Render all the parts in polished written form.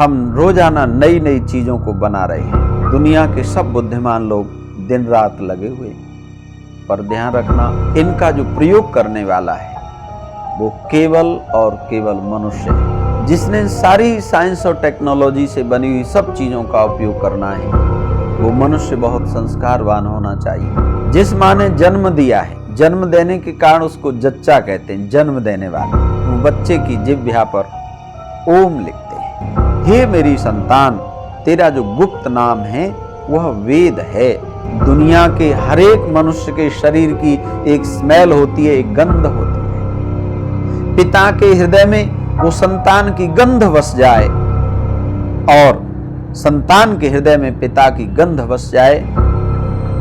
हम रोजाना नई नई चीजों को बना रहे हैं। दुनिया के सब बुद्धिमान लोग दिन रात लगे हुए हैं, पर ध्यान रखना, इनका जो प्रयोग करने वाला है वो केवल और केवल मनुष्य है, जिसने सारी साइंस और टेक्नोलॉजी से बनी हुई सब चीजों का उपयोग करना है। वो मनुष्य बहुत संस्कारवान होना चाहिए। जिस माँ ने जन्म दिया है, जन्म देने के कारण उसको जच्चा कहते हैं, जन्म देने वाले। वो बच्चे की जिह्वा पर ओम लिखते हैं। हे मेरी संतान, तेरा जो गुप्त नाम है वह वेद है। दुनिया के हर एक मनुष्य के शरीर की एक स्मेल होती है, एक गंध होती है। पिता के हृदय में वो संतान की गंध बस जाए और संतान के हृदय में पिता की गंध बस जाए,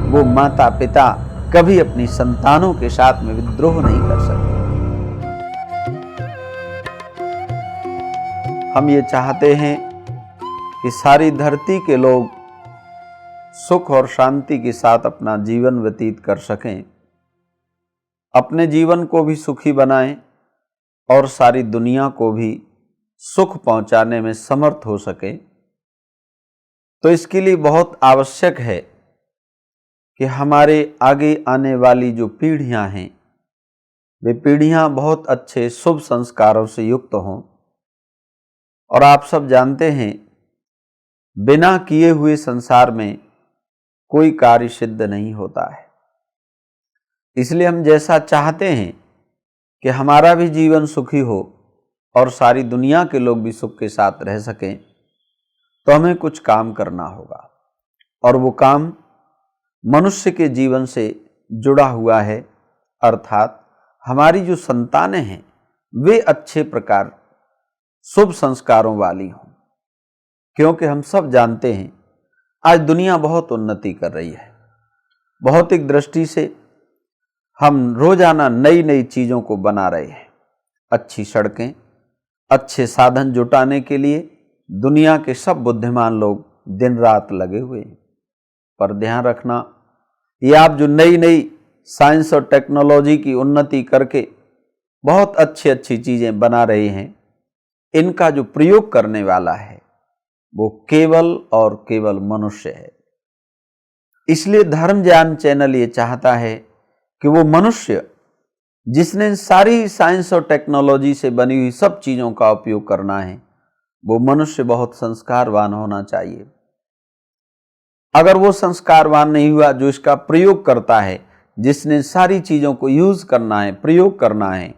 वो माता पिता कभी अपनी संतानों के साथ में विद्रोह नहीं कर सकते। हम ये चाहते हैं कि सारी धरती के लोग सुख और शांति के साथ अपना जीवन व्यतीत कर सकें, अपने जीवन को भी सुखी बनाएं और सारी दुनिया को भी सुख पहुंचाने में समर्थ हो सके। तो इसके लिए बहुत आवश्यक है कि हमारे आगे आने वाली जो पीढ़ियां हैं, वे पीढ़ियां बहुत अच्छे शुभ संस्कारों से युक्त हों। और आप सब जानते हैं, बिना किए हुए संसार में कोई कार्य सिद्ध नहीं होता है। इसलिए हम जैसा चाहते हैं कि हमारा भी जीवन सुखी हो और सारी दुनिया के लोग भी सुख के साथ रह सकें, तो हमें कुछ काम करना होगा। और वो काम मनुष्य के जीवन से जुड़ा हुआ है, अर्थात हमारी जो संतानें हैं वे अच्छे प्रकार शुभ संस्कारों वाली हों। क्योंकि हम सब जानते हैं आज दुनिया बहुत उन्नति कर रही है। भौतिक दृष्टि से हम रोजाना नई नई चीजों को बना रहे हैं। अच्छी सड़कें, अच्छे साधन जुटाने के लिए दुनिया के सब बुद्धिमान लोग दिन रात लगे हुए हैं। पर ध्यान रखना, ये आप जो नई नई साइंस और टेक्नोलॉजी की उन्नति करके बहुत अच्छी अच्छी चीजें बना रहे हैं, इनका जो प्रयोग करने वाला है वो केवल और केवल मनुष्य है। इसलिए धर्म ज्ञान चैनल ये चाहता है कि वो मनुष्य जिसने सारी साइंस और टेक्नोलॉजी से बनी हुई सब चीजों का उपयोग करना है, वो मनुष्य बहुत संस्कारवान होना चाहिए। अगर वो संस्कारवान नहीं हुआ जो इसका प्रयोग करता है, जिसने सारी चीजों को यूज करना है, प्रयोग करना है,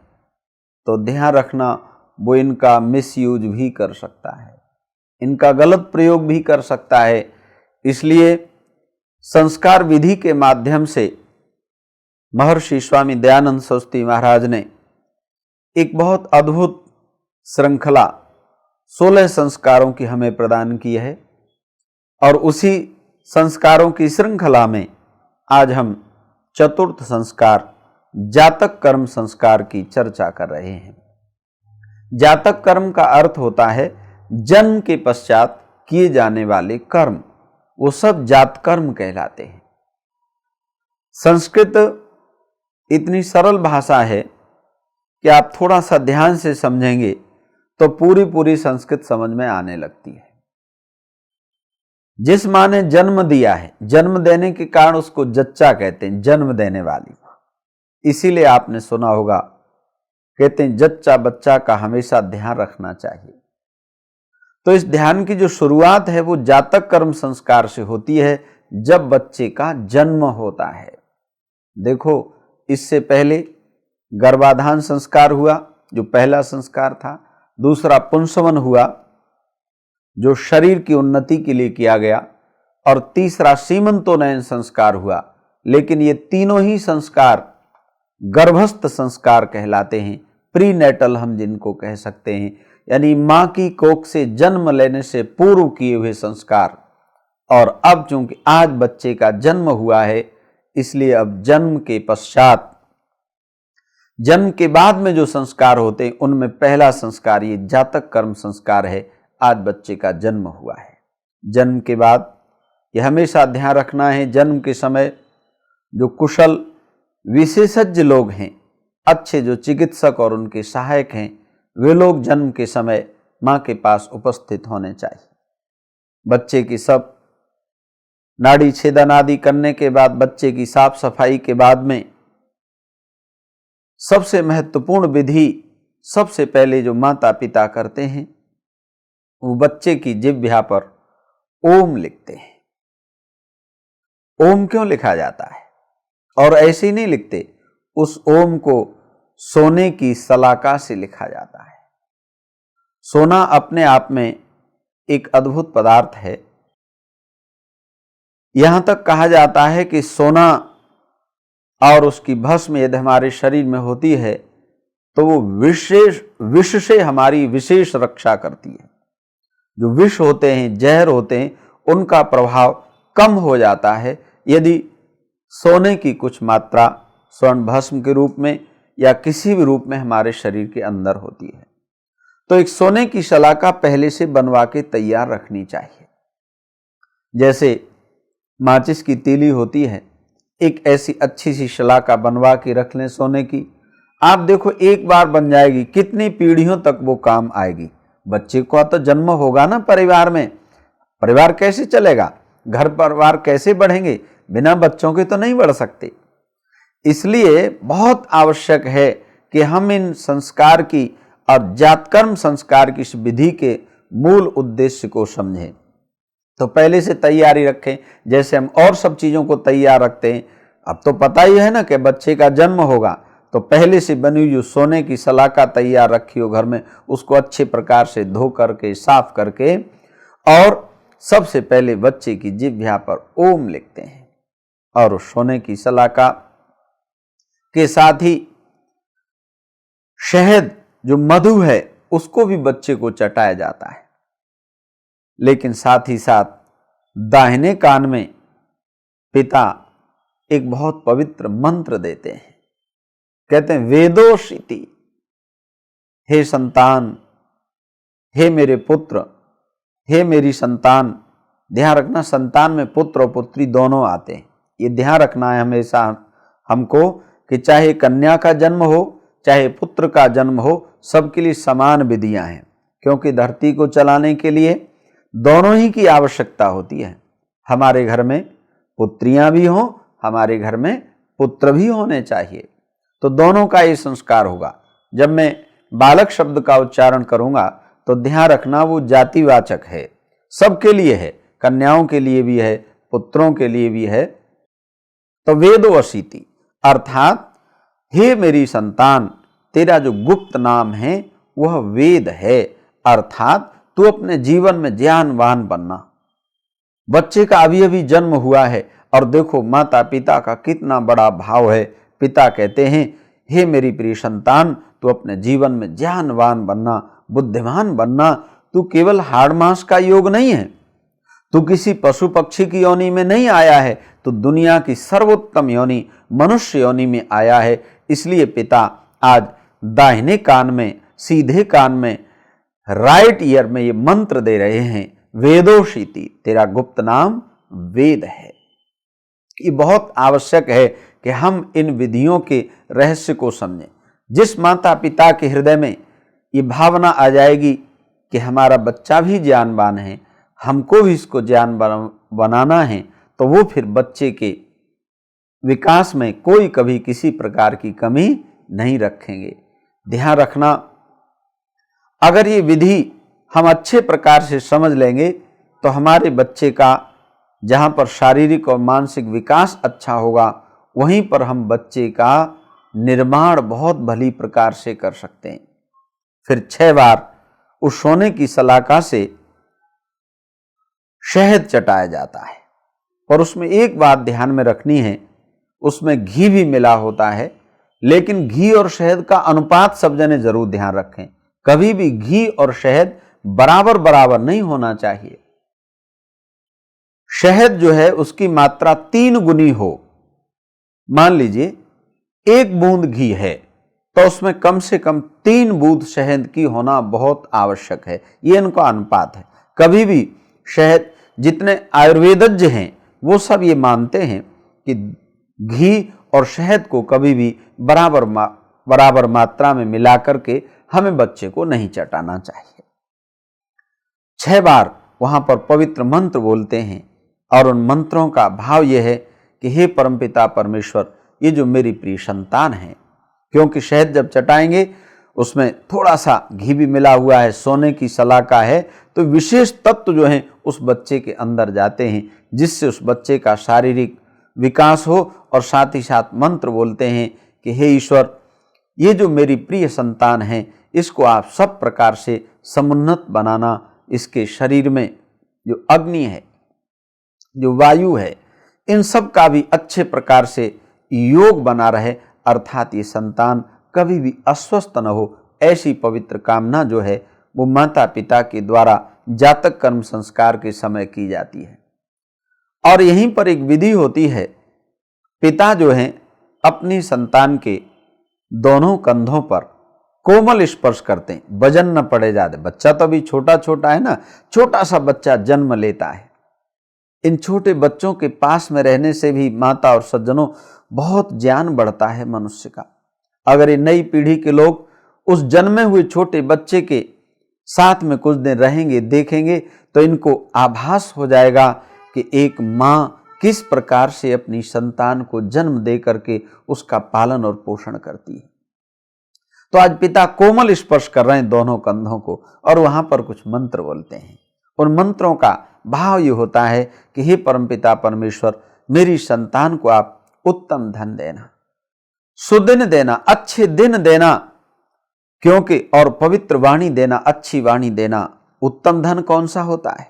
तो ध्यान रखना, वो इनका मिसयूज भी कर सकता है, इनका गलत प्रयोग भी कर सकता है। इसलिए संस्कार विधि के माध्यम से महर्षि स्वामी दयानंद सरस्वती महाराज ने एक बहुत अद्भुत श्रृंखला 16 संस्कारों की हमें प्रदान की है। और उसी संस्कारों की श्रृंखला में आज हम चतुर्थ संस्कार जातक कर्म संस्कार की चर्चा कर रहे हैं। जातक कर्म का अर्थ होता है जन्म के पश्चात किए जाने वाले कर्म, वो सब जात कर्म कहलाते हैं। संस्कृत इतनी सरल भाषा है कि आप थोड़ा सा ध्यान से समझेंगे तो पूरी संस्कृत समझ में आने लगती है। जिस माँ ने जन्म दिया है, जन्म देने के कारण उसको जच्चा कहते हैं, जन्म देने वाली माँ। इसीलिए आपने सुना होगा, कहते हैं जच्चा बच्चा का हमेशा ध्यान रखना चाहिए। तो इस ध्यान की जो शुरुआत है वो जातक कर्म संस्कार से होती है, जब बच्चे का जन्म होता है। देखो, इससे पहले गर्भाधान संस्कार हुआ जो पहला संस्कार था, दूसरा पुंसवन हुआ जो शरीर की उन्नति के लिए किया गया, और तीसरा सीमंतोनयन संस्कार हुआ। लेकिन ये तीनों ही संस्कार गर्भस्थ संस्कार कहलाते हैं, प्रीनेटल हम जिनको कह सकते हैं, यानी मां की कोख से जन्म लेने से पूर्व किए हुए संस्कार। और अब चूंकि आज बच्चे का जन्म हुआ है, इसलिए अब जन्म के पश्चात, जन्म के बाद में जो संस्कार होते हैं उनमें पहला संस्कार ये जातक कर्म संस्कार है। आज बच्चे का जन्म हुआ है। जन्म के बाद ये हमेशा ध्यान रखना है, जन्म के समय जो कुशल विशेषज्ञ लोग हैं, अच्छे जो चिकित्सक और उनके सहायक हैं, वे लोग जन्म के समय माँ के पास उपस्थित होने चाहिए। बच्चे की सब नाड़ी छेदन आदि करने के बाद, बच्चे की साफ सफाई के बाद में सबसे महत्वपूर्ण विधि सबसे पहले जो माता पिता करते हैं वो बच्चे की जिह्वा पर ओम लिखते हैं। ओम क्यों लिखा जाता है? और ऐसे ही नहीं लिखते, उस ओम को सोने की सलाका से लिखा जाता है। सोना अपने आप में एक अद्भुत पदार्थ है। यहां तक कहा जाता है कि सोना और उसकी भस्म यदि हमारे शरीर में होती है तो वो विष से हमारी विशेष रक्षा करती है। जो विष होते हैं, जहर होते हैं, उनका प्रभाव कम हो जाता है यदि सोने की कुछ मात्रा स्वर्ण भस्म के रूप में या किसी भी रूप में हमारे शरीर के अंदर होती है। तो एक सोने की शलाका पहले से बनवा के तैयार रखनी चाहिए। जैसे माचिस की तीली होती है, एक ऐसी अच्छी सी शलाका बनवा के रख लें सोने की। आप देखो, एक बार बन जाएगी, कितनी पीढ़ियों तक वो काम आएगी। बच्चे को तो जन्म होगा ना परिवार में, परिवार कैसे चलेगा, घर परिवार कैसे बढ़ेंगे? बिना बच्चों के तो नहीं बढ़ सकते। इसलिए बहुत आवश्यक है कि हम इन संस्कार की और जातकर्म संस्कार की इस विधि के मूल उद्देश्य को समझें। तो पहले से तैयारी रखें, जैसे हम और सब चीज़ों को तैयार रखते हैं। अब तो पता ही है ना कि बच्चे का जन्म होगा, तो पहले से बनी हुई जो सोने की सलाका तैयार रखी हो घर में, उसको अच्छे प्रकार से धो करके, साफ करके, और सबसे पहले बच्चे की जिह्वा पर ओम लिखते हैं। और उस सोने की सलाका के साथ ही शहद जो मधु है उसको भी बच्चे को चटाया जाता है। लेकिन साथ ही साथ दाहिने कान में पिता एक बहुत पवित्र मंत्र देते हैं। कहते हैं, वेदोषिति, हे संतान, हे मेरे पुत्र, हे मेरी संतान। ध्यान रखना, संतान में पुत्र और पुत्री दोनों आते हैं। ये ध्यान रखना है हमेशा हमको कि चाहे कन्या का जन्म हो चाहे पुत्र का जन्म हो, सबके लिए समान विधियां हैं। क्योंकि धरती को चलाने के लिए दोनों ही की आवश्यकता होती है। हमारे घर में पुत्रियां भी हों, हमारे घर में पुत्र भी होने चाहिए। तो दोनों का ये संस्कार होगा। जब मैं बालक शब्द का उच्चारण करूंगा तो ध्यान रखना वो जातिवाचक है, सबके लिए है, कन्याओं के लिए भी है, पुत्रों के लिए भी है। तो वेदोषिति अर्थात हे मेरी संतान, तेरा जो गुप्त नाम है वह वेद है, अर्थात तू अपने जीवन में ज्ञानवान बनना। बच्चे का अभी अभी जन्म हुआ है और देखो माता पिता का कितना बड़ा भाव है। पिता कहते हैं, हे मेरी प्रिय संतान, तू अपने जीवन में ज्ञानवान बनना, बुद्धिमान बनना। तू केवल हाड़ मांस का योग नहीं है, तू किसी पशु पक्षी की योनि में नहीं आया है, तू दुनिया की सर्वोत्तम योनि मनुष्य योनि में आया है। इसलिए पिता आज दाहिने कान में, सीधे कान में, राइट ईयर में ये मंत्र दे रहे हैं, वेदोषिति, तेरा गुप्त नाम वेद है। ये बहुत आवश्यक है कि हम इन विधियों के रहस्य को समझें। जिस माता पिता के हृदय में ये भावना आ जाएगी कि हमारा बच्चा भी ज्ञानवान है, हमको भी इसको ज्ञान बनाना है, तो वो फिर बच्चे के विकास में कोई कभी किसी प्रकार की कमी नहीं रखेंगे। ध्यान रखना, अगर ये विधि हम अच्छे प्रकार से समझ लेंगे तो हमारे बच्चे का जहाँ पर शारीरिक और मानसिक विकास अच्छा होगा, वहीं पर हम बच्चे का निर्माण बहुत भली प्रकार से कर सकते हैं। फिर 6 बार उस सोने की सलाका से शहद चटाया जाता है। और उसमें एक बात ध्यान में रखनी है, उसमें घी भी मिला होता है, लेकिन घी और शहद का अनुपात सब जने जरूर ध्यान रखें। कभी भी घी और शहद बराबर बराबर नहीं होना चाहिए। शहद जो है उसकी मात्रा 3 गुनी हो। मान लीजिए 1 बूंद घी है तो उसमें कम से कम 3 बूंद शहद की होना बहुत आवश्यक है। ये इनका अनुपात है। कभी भी शहद, जितने आयुर्वेदज्ञ हैं वो सब ये मानते हैं कि घी और शहद को कभी भी बराबर मात्रा में मिला करके हमें बच्चे को नहीं चटाना चाहिए। 6 बार वहां पर पवित्र मंत्र बोलते हैं और उन मंत्रों का भाव यह है कि हे परमपिता परमेश्वर, ये जो मेरी प्रिय संतान है, क्योंकि शहद जब चटाएंगे उसमें थोड़ा सा घी भी मिला हुआ है, सोने की सलाका है, तो विशेष तत्व जो हैं उस बच्चे के अंदर जाते हैं, जिससे उस बच्चे का शारीरिक विकास हो। और साथ ही साथ मंत्र बोलते हैं कि हे ईश्वर, ये जो मेरी प्रिय संतान है, इसको आप सब प्रकार से समुन्नत बनाना, इसके शरीर में जो अग्नि है, जो वायु है, इन सब का भी अच्छे प्रकार से योग बना रहे, अर्थात ये संतान कभी भी अस्वस्थ न हो, ऐसी पवित्र कामना जो है वो माता पिता के द्वारा जातक कर्म संस्कार के समय की जाती है। और यहीं पर एक विधि होती है, पिता जो है अपनी संतान के दोनों कंधों पर कोमल स्पर्श करते हैं, वजन न पड़े ज्यादा। बच्चा तो अभी छोटा छोटा है ना, छोटा सा बच्चा जन्म लेता है। इन छोटे बच्चों के पास में रहने से भी माता और सज्जनों बहुत ज्ञान बढ़ता है मनुष्य का। अगर ये नई पीढ़ी के लोग उस जन्मे हुए छोटे बच्चे के साथ में कुछ दिन रहेंगे, देखेंगे, तो इनको आभास हो जाएगा कि एक माँ किस प्रकार से अपनी संतान को जन्म दे करके उसका पालन और पोषण करती है। तो आज पिता कोमल स्पर्श कर रहे हैं दोनों कंधों को और वहां पर कुछ मंत्र बोलते हैं। उन मंत्रों का भाव ये होता है कि हे परमपिता परमेश्वर, मेरी संतान को आप उत्तम धन देना, सुदिन देना, अच्छे दिन देना, क्योंकि और पवित्र वाणी देना, अच्छी वाणी देना। उत्तम धन कौन सा होता है?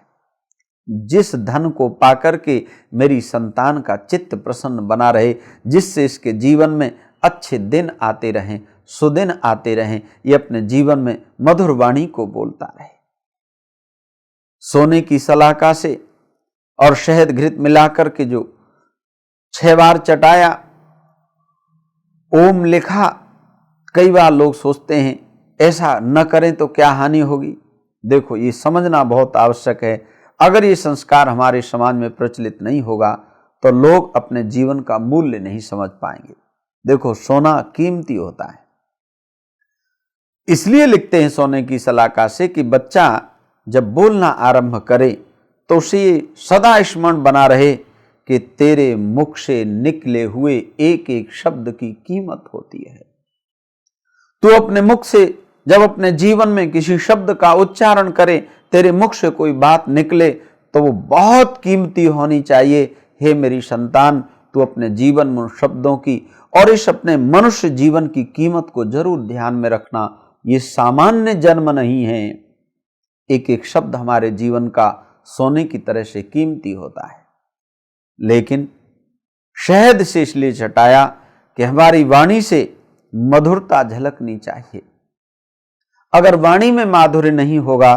जिस धन को पाकर के मेरी संतान का चित्त प्रसन्न बना रहे, जिससे इसके जीवन में अच्छे दिन आते रहें, सुदिन आते रहें, ये अपने जीवन में मधुर वाणी को बोलता रहे। सोने की सलाका से और शहद घृत मिलाकर के जो 6 बार चटाया, ओम लिखा, कई बार लोग सोचते हैं ऐसा न करें तो क्या हानि होगी। देखो, ये समझना बहुत आवश्यक है। अगर ये संस्कार हमारे समाज में प्रचलित नहीं होगा तो लोग अपने जीवन का मूल्य नहीं समझ पाएंगे। देखो, सोना कीमती होता है, इसलिए लिखते हैं सोने की सलाका से कि बच्चा जब बोलना आरंभ करे तो उसे सदा स्मरण बना रहे कि तेरे मुख से निकले हुए एक एक शब्द की कीमत होती है। तू अपने मुख से जब अपने जीवन में किसी शब्द का उच्चारण करे, तेरे मुख से कोई बात निकले, तो वो बहुत कीमती होनी चाहिए। हे मेरी संतान, तू अपने जीवन में उन शब्दों की और इस अपने मनुष्य जीवन की कीमत को जरूर ध्यान में रखना। ये सामान्य जन्म नहीं है, एक एक शब्द हमारे जीवन का सोने की तरह से कीमती होता है। लेकिन शहद से इसलिए चटाया कि हमारी वाणी से मधुरता झलकनी चाहिए। अगर वाणी में माधुर्य नहीं होगा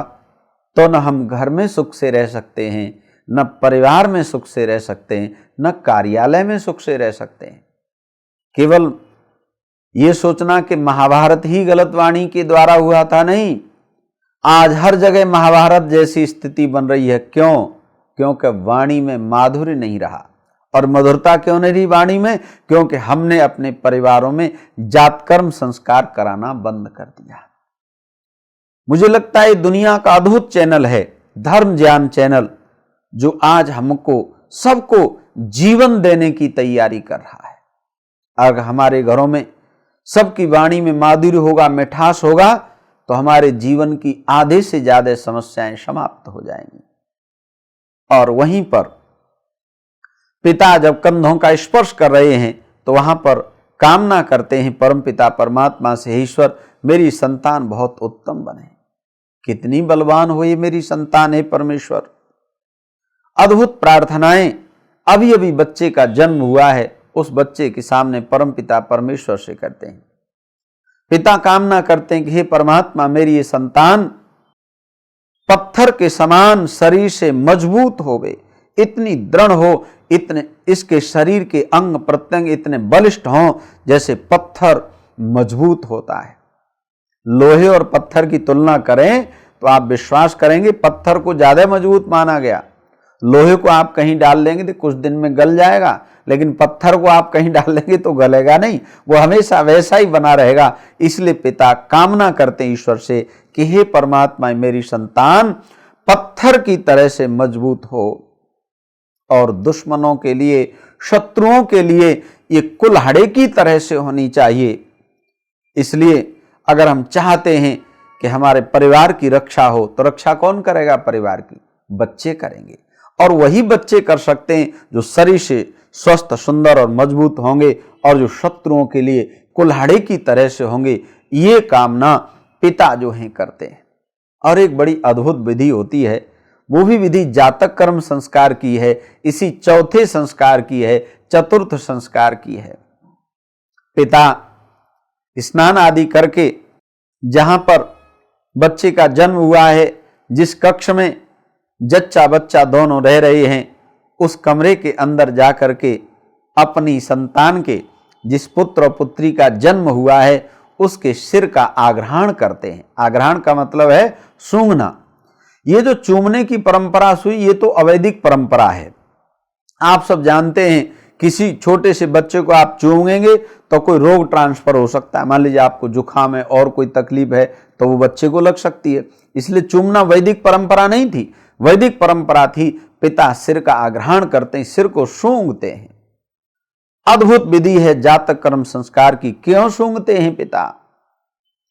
तो न हम घर में सुख से रह सकते हैं, न परिवार में सुख से रह सकते हैं, न कार्यालय में सुख से रह सकते हैं। केवल ये सोचना कि महाभारत ही गलत वाणी के द्वारा हुआ था, नहीं, आज हर जगह महाभारत जैसी स्थिति बन रही है। क्यों? क्योंकि वाणी में माधुर्य नहीं रहा। और मधुरता क्यों नहीं रही वाणी में? क्योंकि हमने अपने परिवारों में जात कर्म संस्कार कराना बंद कर दिया। मुझे लगता है दुनिया का अद्भुत चैनल है धर्म ज्ञान चैनल, जो आज हमको सबको जीवन देने की तैयारी कर रहा है। अगर हमारे घरों में सबकी वाणी में माधुर्य होगा, मिठास होगा, तो हमारे जीवन की आधे से ज्यादा समस्याएं समाप्त हो जाएंगी। और वहीं पर पिता जब कंधों का स्पर्श कर रहे हैं तो वहां पर कामना करते हैं परमपिता परमात्मा से, ईश्वर मेरी संतान बहुत उत्तम बने। कितनी बलवान हो ये मेरी संतान है परमेश्वर। अद्भुत प्रार्थनाएं अभी अभी बच्चे का जन्म हुआ है उस बच्चे के सामने परमपिता परमेश्वर से करते हैं। पिता कामना करते हैं कि हे परमात्मा, मेरी ये संतान पत्थर के समान शरीर से मजबूत होवे, इतनी दृढ़ हो, इतने इसके शरीर के अंग प्रत्यंग इतने बलिष्ठ हों जैसे पत्थर मजबूत होता है। लोहे और पत्थर की तुलना करें तो आप विश्वास करेंगे पत्थर को ज्यादा मजबूत माना गया। लोहे को आप कहीं डाल देंगे तो कुछ दिन में गल जाएगा, लेकिन पत्थर को आप कहीं डाल देंगे तो गलेगा नहीं, वो हमेशा वैसा ही बना रहेगा। इसलिए पिता कामना करते हैं ईश्वर से कि हे परमात्मा, मेरी संतान पत्थर की तरह से मजबूत हो और दुश्मनों के लिए, शत्रुओं के लिए ये कुल्हाड़े की तरह से होनी चाहिए। इसलिए अगर हम चाहते हैं कि हमारे परिवार की रक्षा हो तो रक्षा कौन करेगा? परिवार की बच्चे करेंगे, और वही बच्चे कर सकते हैं जो शरीर से स्वस्थ, सुंदर और मजबूत होंगे और जो शत्रुओं के लिए कुल्हाड़े की तरह से होंगे। ये कामना पिता जो हैं करते हैं। और एक बड़ी अद्भुत विधि होती है, वो भी विधि जातक कर्म संस्कार की है, इसी चौथे संस्कार की है, चतुर्थ संस्कार की है। पिता स्नान आदि करके जहां पर बच्चे का जन्म हुआ है, जिस कक्ष में जच्चा बच्चा दोनों रह रहे हैं, उस कमरे के अंदर जाकर के अपनी संतान के, जिस पुत्र और पुत्री का जन्म हुआ है, उसके सिर का आग्रहण करते हैं। आग्रहण का मतलब है सूंघना। ये जो चूमने की परंपरा हुई, ये तो अवैदिक परंपरा है। आप सब जानते हैं, किसी छोटे से बच्चे को आप चूमेंगे तो कोई रोग ट्रांसफर हो सकता है। मान लीजिए आपको जुकाम है और कोई तकलीफ है तो वो बच्चे को लग सकती है। इसलिए चूमना वैदिक परंपरा नहीं थी। वैदिक परंपरा थी पिता सिर का आग्रहण करते हैं, सिर को सूंघते हैं। अद्भुत विधि है जातक कर्म संस्कार की। क्यों सूंघते हैं पिता?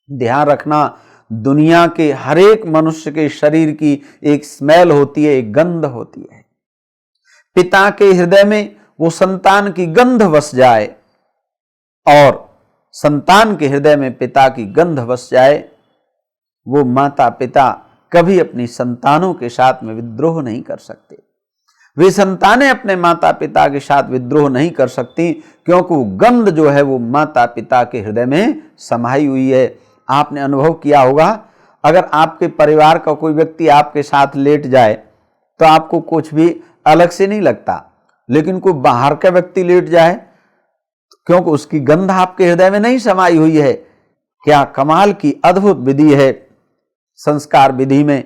ध्यान रखना, दुनिया के हर एक मनुष्य के शरीर की एक स्मेल होती है, एक गंध होती है। पिता के हृदय में वो संतान की गंध बस जाए और संतान के हृदय में पिता की गंध बस जाए, वो माता पिता कभी अपनी संतानों के साथ में विद्रोह नहीं कर सकते। वे संतानें अपने माता पिता के साथ विद्रोह नहीं कर सकती, क्योंकि वो गंध जो है वो माता पिता के हृदय में समाई हुई है। आपने अनुभव किया होगा, अगर आपके परिवार का कोई व्यक्ति आपके साथ लेट जाए तो आपको कुछ भी अलग से नहीं लगता, लेकिन कोई बाहर का व्यक्ति लेट जाए, क्योंकि उसकी गंध आपके हृदय में नहीं समाई हुई है। क्या कमाल की अद्भुत विधि है। संस्कार विधि में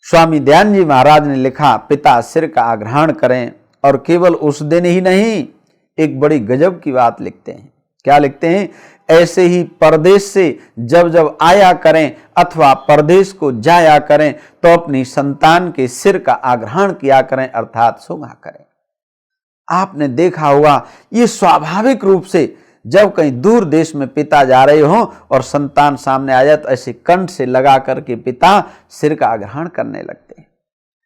स्वामी दयानंद जी महाराज ने लिखा, पिता सिर का आग्रहण करें। और केवल उस दिन ही नहीं, एक बड़ी गजब की बात लिखते हैं। क्या लिखते हैं? ऐसे ही परदेश से जब जब आया करें अथवा परदेश को जाया करें तो अपनी संतान के सिर का आग्रहण किया करें, अर्थात सूंघा करें। आपने देखा होगा, ये स्वाभाविक रूप से जब कहीं दूर देश में पिता जा रहे हो और संतान सामने आ जाए तो ऐसे कंठ से लगा करके पिता सिर का आग्रहण करने लगते हैं।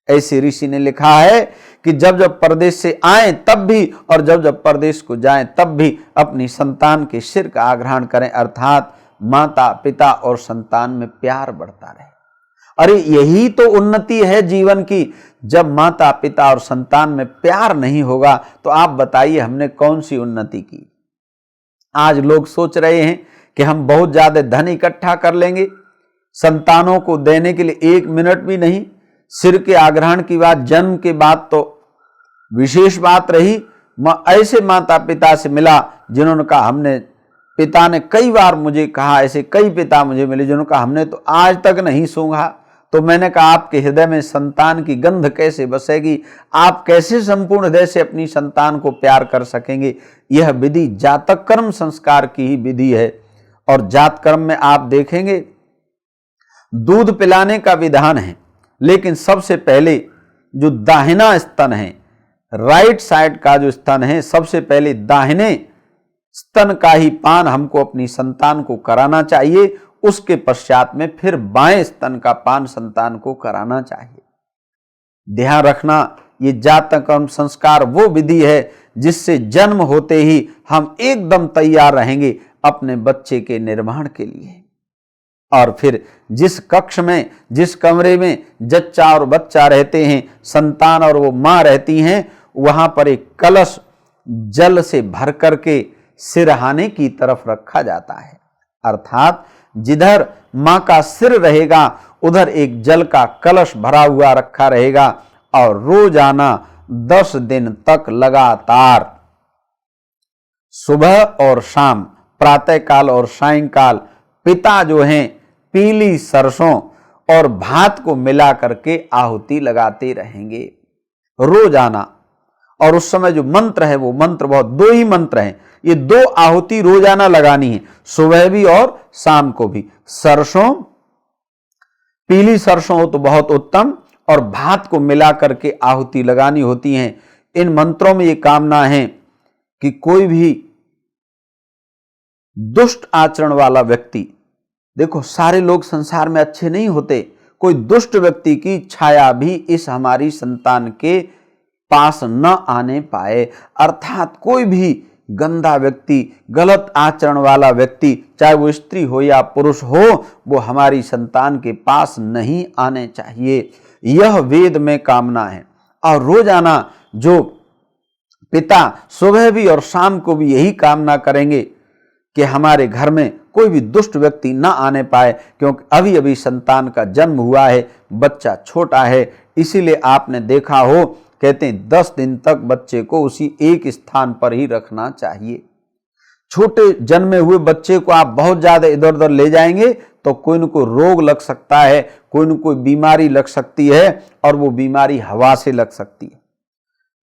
ऐसे ऋषि ने लिखा है कि जब जब परदेश से आए तब भी और जब जब परदेश को जाएं तब भी अपनी संतान के सिर का आग्रहण करें, अर्थात माता पिता और संतान में प्यार बढ़ता रहे। अरे यही तो उन्नति है जीवन की। जब माता पिता और संतान में प्यार नहीं होगा तो आप बताइए हमने कौन सी उन्नति की। आज लोग सोच रहे हैं कि हम बहुत ज्यादा धन इकट्ठा कर लेंगे, संतानों को देने के लिए 1 मिनट भी नहीं। सिर के आग्रहण की बात जन्म के बाद तो विशेष बात रही। ऐसे माता पिता से मिला जिन्होंने कहा, हमने, पिता ने कई बार मुझे कहा, ऐसे कई पिता मुझे मिले जिन्होंने कहा हमने तो आज तक नहीं सूंघा। तो मैंने कहा, आपके हृदय में संतान की गंध कैसे बसेगी? आप कैसे संपूर्ण हृदय से अपनी संतान को प्यार कर सकेंगे? यह विधि जातक कर्म संस्कार की ही विधि है। और जात कर्म में आप देखेंगे दूध पिलाने का विधान है, लेकिन सबसे पहले जो दाहिना स्तन है, राइट साइड का जो स्तन है, सबसे पहले दाहिने स्तन का ही पान हमको अपनी संतान को कराना चाहिए। उसके पश्चात में फिर बाएं स्तन का पान संतान को कराना चाहिए। ध्यान रखना, ये जातक कर्म संस्कार वो विधि है जिससे जन्म होते ही हम एकदम तैयार रहेंगे अपने बच्चे के निर्माण के लिए। और फिर जिस कक्ष में, जिस कमरे में जच्चा और बच्चा रहते हैं, संतान और वो मां रहती हैं, वहां पर एक कलश जल से भर करके सिरहाने की तरफ रखा जाता है। अर्थात जिधर मां का सिर रहेगा उधर एक जल का कलश भरा हुआ रखा रहेगा और रोजाना 10 दिन तक लगातार सुबह और शाम, प्रातःकाल और सायंकाल पिता जो हैं पीली सरसों और भात को मिला करके आहुति लगाते रहेंगे रोजाना। और उस समय जो मंत्र है वो मंत्र बहुत, 2 ही मंत्र हैं। ये 2 आहुति रोजाना लगानी है, सुबह भी और शाम को भी। सरसों, पीली सरसों हो तो बहुत उत्तम, और भात को मिला करके आहुति लगानी होती है। इन मंत्रों में ये कामना है कि कोई भी दुष्ट आचरण वाला व्यक्ति, देखो सारे लोग संसार में अच्छे नहीं होते, कोई दुष्ट व्यक्ति की छाया भी इस हमारी संतान के पास न आने पाए। अर्थात कोई भी गंदा व्यक्ति, गलत आचरण वाला व्यक्ति, चाहे वो स्त्री हो या पुरुष हो, वो हमारी संतान के पास नहीं आने चाहिए। यह वेद में कामना है। और रोजाना जो पिता सुबह भी और शाम को भी यही कामना करेंगे कि हमारे घर में कोई भी दुष्ट व्यक्ति ना आने पाए, क्योंकि अभी अभी संतान का जन्म हुआ है, बच्चा छोटा है। इसीलिए आपने देखा हो, कहते हैं 10 दिन तक बच्चे को उसी एक स्थान पर ही रखना चाहिए। छोटे जन्मे हुए बच्चे को आप बहुत ज्यादा इधर उधर ले जाएंगे तो कोई न कोई रोग लग सकता है, कोई न कोई बीमारी लग सकती है, और वो बीमारी हवा से लग सकती है।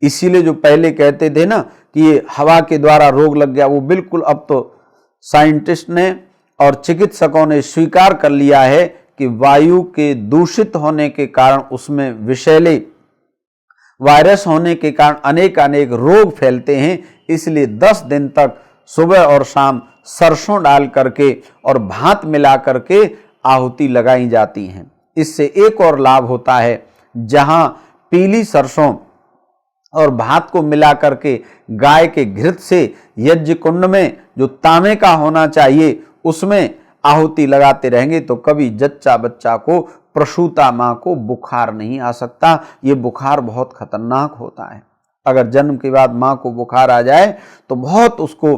इसीलिए जो पहले कहते थे ना कि ये हवा के द्वारा रोग लग गया, वो बिल्कुल अब तो साइंटिस्ट ने और चिकित्सकों ने स्वीकार कर लिया है कि वायु के दूषित होने के कारण, उसमें विषैले वायरस होने के कारण अनेक अनेक रोग फैलते हैं। इसलिए 10 दिन तक सुबह और शाम सरसों डाल करके और भात मिला करके आहुति लगाई जाती हैं। इससे एक और लाभ होता है, जहां पीली सरसों और भात को मिला करके गाय के घृत से यज्ञ कुंड में जो तांबे का होना चाहिए उसमें आहुति लगाते रहेंगे तो कभी जच्चा बच्चा को, प्रसूता मां को बुखार नहीं आ सकता। ये बुखार बहुत खतरनाक होता है। अगर जन्म के बाद मां को बुखार आ जाए तो बहुत उसको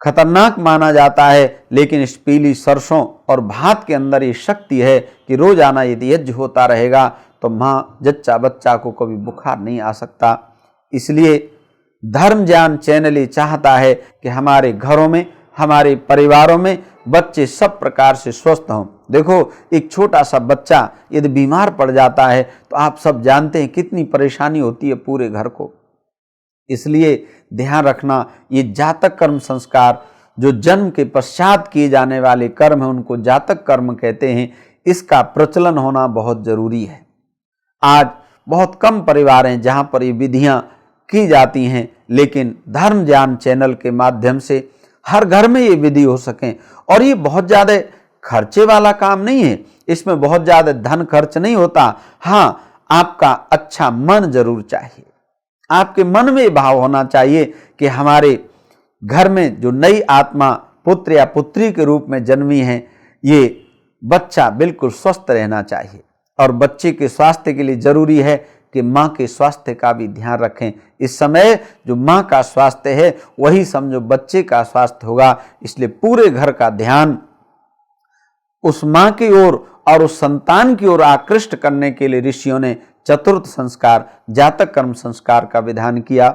खतरनाक माना जाता है। लेकिन इस पीली सरसों और भात के अंदर ये शक्ति है कि रोजाना यदि यज्ञ होता रहेगा तो मां जच्चा बच्चा को कभी बुखार नहीं आ सकता। इसलिए धर्म ज्ञान चैनल ये चाहता है कि हमारे घरों में, हमारे परिवारों में बच्चे सब प्रकार से स्वस्थ हों। देखो, एक छोटा सा बच्चा यदि बीमार पड़ जाता है तो आप सब जानते हैं कितनी परेशानी होती है पूरे घर को। इसलिए ध्यान रखना, ये जातक कर्म संस्कार जो जन्म के पश्चात किए जाने वाले कर्म हैं उनको जातक कर्म कहते हैं। इसका प्रचलन होना बहुत जरूरी है। आज बहुत कम परिवार हैं जहां पर ये विधियां की जाती हैं, लेकिन धर्म ज्ञान चैनल के माध्यम से हर घर में ये विधि हो सके। और ये बहुत ज्यादा खर्चे वाला काम नहीं है, इसमें बहुत ज्यादा धन खर्च नहीं होता। हाँ, आपका अच्छा मन जरूर चाहिए। आपके मन में भाव होना चाहिए कि हमारे घर में जो नई आत्मा पुत्र या पुत्री के रूप में जन्मी है, ये बच्चा बिल्कुल स्वस्थ रहना चाहिए। और बच्चे के स्वास्थ्य के लिए जरूरी है कि मां के स्वास्थ्य का भी ध्यान रखें। इस समय जो मां का स्वास्थ्य है वही समझो बच्चे का स्वास्थ्य होगा। इसलिए पूरे घर का ध्यान उस मां की ओर और उस संतान की ओर आकृष्ट करने के लिए ऋषियों ने चतुर्थ संस्कार, जातक कर्म संस्कार का विधान किया।